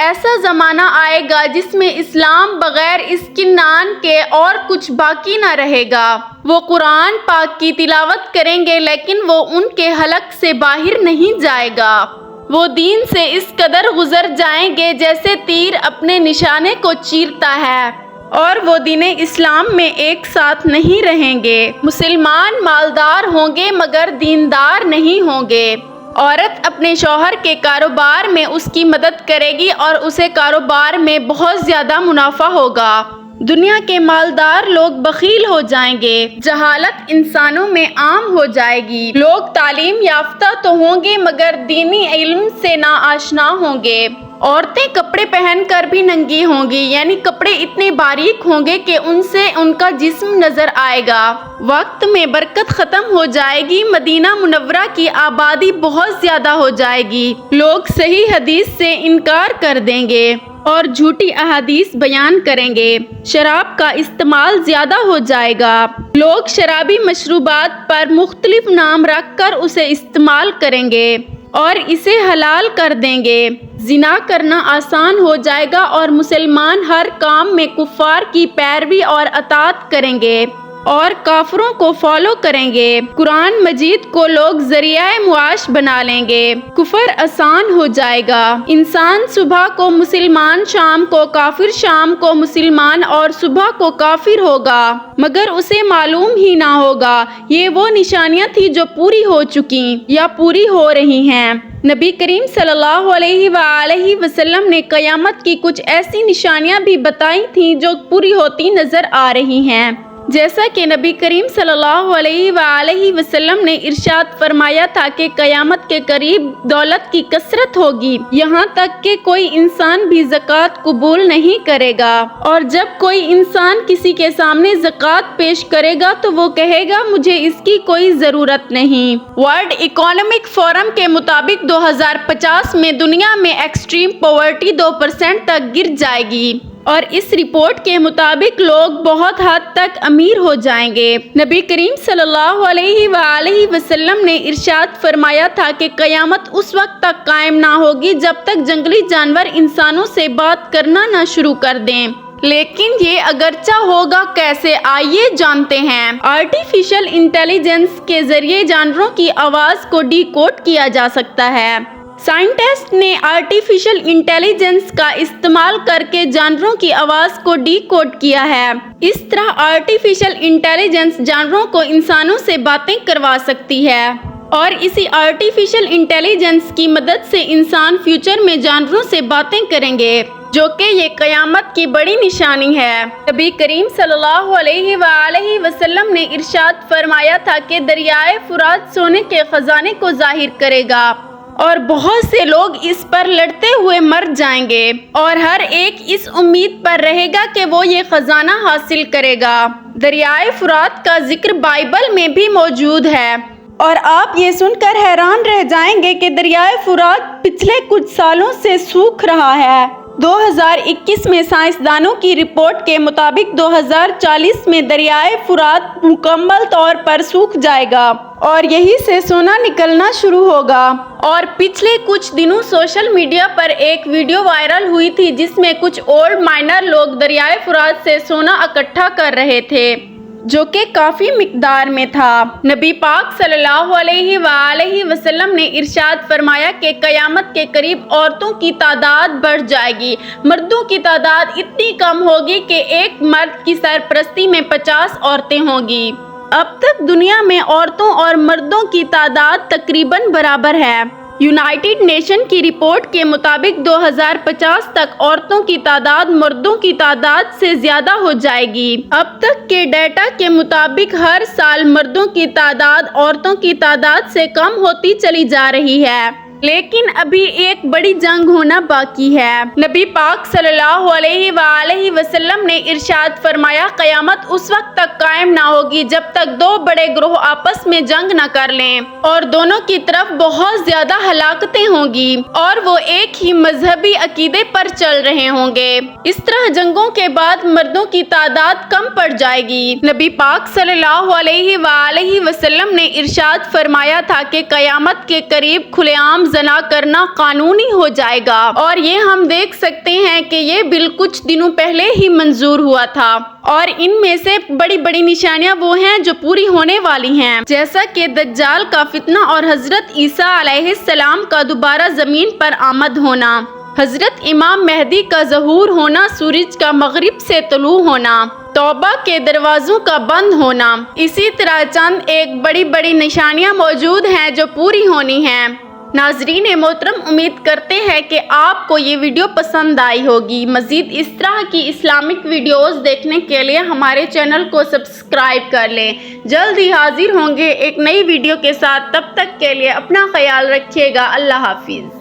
ایسا زمانہ آئے گا جس میں اسلام بغیر اسکنان کے اور کچھ باقی نہ رہے گا۔ وہ قرآن پاک کی تلاوت کریں گے لیکن وہ ان کے حلق سے باہر نہیں جائے گا۔ وہ دین سے اس قدر گزر جائیں گے جیسے تیر اپنے نشانے کو چیرتا ہے، اور وہ دین اسلام میں ایک ساتھ نہیں رہیں گے۔ مسلمان مالدار ہوں گے مگر دیندار نہیں ہوں گے۔ عورت اپنے شوہر کے کاروبار میں اس کی مدد کرے گی اور اسے کاروبار میں بہت زیادہ منافع ہوگا۔ دنیا کے مالدار لوگ بخیل ہو جائیں گے۔ جہالت انسانوں میں عام ہو جائے گی۔ لوگ تعلیم یافتہ تو ہوں گے مگر دینی علم سے ناآشنا ہوں گے۔ عورتیں کپڑے پہن کر بھی ننگی ہوں گی، یعنی کپڑے اتنے باریک ہوں گے کہ ان سے ان کا جسم نظر آئے گا۔ وقت میں برکت ختم ہو جائے گی۔ مدینہ منورہ کی آبادی بہت زیادہ ہو جائے گی۔ لوگ صحیح حدیث سے انکار کر دیں گے اور جھوٹی احادیث بیان کریں گے۔ شراب کا استعمال زیادہ ہو جائے گا۔ لوگ شرابی مشروبات پر مختلف نام رکھ کر اسے استعمال کریں گے اور اسے حلال کر دیں گے۔ زنا کرنا آسان ہو جائے گا اور مسلمان ہر کام میں کفار کی پیروی اور اطاعت کریں گے اور کافروں کو فالو کریں گے۔ قرآن مجید کو لوگ ذریعہ معاش بنا لیں گے۔ کفر آسان ہو جائے گا۔ انسان صبح کو مسلمان، شام کو کافر، شام کو مسلمان اور صبح کو کافر ہوگا مگر اسے معلوم ہی نہ ہوگا۔ یہ وہ نشانیاں تھیں جو پوری ہو چکی یا پوری ہو رہی ہیں۔ نبی کریم صلی اللہ علیہ وآلہ وسلم نے قیامت کی کچھ ایسی نشانیاں بھی بتائی تھیں جو پوری ہوتی نظر آ رہی ہیں، جیسا کہ نبی کریم صلی اللہ علیہ وآلہ وسلم نے ارشاد فرمایا تھا کہ قیامت کے قریب دولت کی کثرت ہوگی، یہاں تک کہ کوئی انسان بھی زکوٰۃ قبول نہیں کرے گا، اور جب کوئی انسان کسی کے سامنے زکوٰۃ پیش کرے گا تو وہ کہے گا مجھے اس کی کوئی ضرورت نہیں۔ ورلڈ اکنامک فورم کے مطابق 2050 میں دنیا میں ایکسٹریم پاورٹی 2% تک گر جائے گی، اور اس رپورٹ کے مطابق لوگ بہت حد تک امیر ہو جائیں گے۔ نبی کریم صلی اللہ علیہ وآلہ وسلم نے ارشاد فرمایا تھا کہ قیامت اس وقت تک قائم نہ ہوگی جب تک جنگلی جانور انسانوں سے بات کرنا نہ شروع کر دیں۔ لیکن یہ اگرچہ ہوگا کیسے، آئیے جانتے ہیں۔ آرٹیفیشل انٹیلیجنس کے ذریعے جانوروں کی آواز کو ڈی کوڈ کیا جا سکتا ہے۔ سائنٹسٹ نے آرٹیفیشل انٹیلیجنس کا استعمال کر کے جانوروں کی آواز کو ڈی کوڈ کیا ہے۔ اس طرح آرٹیفیشل انٹیلیجنس جانوروں کو انسانوں سے باتیں کروا سکتی ہے، اور اسی آرٹیفیشل انٹیلیجنس کی مدد سے انسان فیوچر میں جانوروں سے باتیں کریں گے، جو کہ یہ قیامت کی بڑی نشانی ہے۔ نبی کریم صلی اللہ علیہ وآلہ وسلم نے ارشاد فرمایا تھا کہ دریائے فرات سونے کے خزانے کو ظاہر کرے گا، اور بہت سے لوگ اس پر لڑتے ہوئے مر جائیں گے، اور ہر ایک اس امید پر رہے گا کہ وہ یہ خزانہ حاصل کرے گا۔ دریائے فرات کا ذکر بائبل میں بھی موجود ہے، اور آپ یہ سن کر حیران رہ جائیں گے کہ دریائے فرات پچھلے کچھ سالوں سے سوکھ رہا ہے۔ 2021 میں سائنسدانوں کی رپورٹ کے مطابق 2040 میں دریائے فرات مکمل طور پر سوکھ جائے گا اور یہی سے سونا نکلنا شروع ہوگا۔ اور پچھلے کچھ دنوں سوشل میڈیا پر ایک ویڈیو وائرل ہوئی تھی جس میں کچھ اولڈ مائنر لوگ دریائے فرات سے سونا اکٹھا کر رہے تھے، جو کہ کافی مقدار میں تھا۔ نبی پاک صلی اللہ علیہ وآلہ وسلم نے ارشاد فرمایا کہ قیامت کے قریب عورتوں کی تعداد بڑھ جائے گی، مردوں کی تعداد اتنی کم ہوگی کہ ایک مرد کی سرپرستی میں 50 عورتیں ہوں گی۔ اب تک دنیا میں عورتوں اور مردوں کی تعداد تقریباً برابر ہے۔ یونائیٹڈ نیشن کی رپورٹ کے مطابق 2050 تک عورتوں کی تعداد مردوں کی تعداد سے زیادہ ہو جائے گی۔ اب تک کے ڈیٹا کے مطابق ہر سال مردوں کی تعداد عورتوں کی تعداد سے کم ہوتی چلی جا رہی ہے، لیکن ابھی ایک بڑی جنگ ہونا باقی ہے۔ نبی پاک صلی اللہ علیہ وآلہ وسلم نے ارشاد فرمایا قیامت اس وقت تک قائم نہ ہوگی جب تک دو بڑے گروہ آپس میں جنگ نہ کر لیں، اور دونوں کی طرف بہت زیادہ ہلاکتیں ہوں گی، اور وہ ایک ہی مذہبی عقیدے پر چل رہے ہوں گے۔ اس طرح جنگوں کے بعد مردوں کی تعداد کم پڑ جائے گی۔ نبی پاک صلی اللہ علیہ وآلہ وسلم نے ارشاد فرمایا تھا کہ قیامت کے قریب کھلے عام زنا کرنا قانونی ہو جائے گا، اور یہ ہم دیکھ سکتے ہیں کہ یہ بل کچھ دنوں پہلے ہی منظور ہوا تھا، اور ان میں سے بڑی بڑی نشانیاں وہ ہیں جو پوری ہونے والی ہیں، جیسا کہ دجال کا فتنہ اور حضرت عیسیٰ علیہ السلام کا دوبارہ زمین پر آمد ہونا، حضرت امام مہدی کا ظہور ہونا، سورج کا مغرب سے طلوع ہونا، توبہ کے دروازوں کا بند ہونا۔ اسی طرح چند ایک بڑی بڑی نشانیاں موجود ہیں جو پوری ہونی ہیں۔ ناظرین محترم، امید کرتے ہیں کہ آپ کو یہ ویڈیو پسند آئی ہوگی۔ مزید اس طرح کی اسلامک ویڈیوز دیکھنے کے لیے ہمارے چینل کو سبسکرائب کر لیں۔ جلد ہی حاضر ہوں گے ایک نئی ویڈیو کے ساتھ، تب تک کے لیے اپنا خیال رکھیے گا۔ اللہ حافظ۔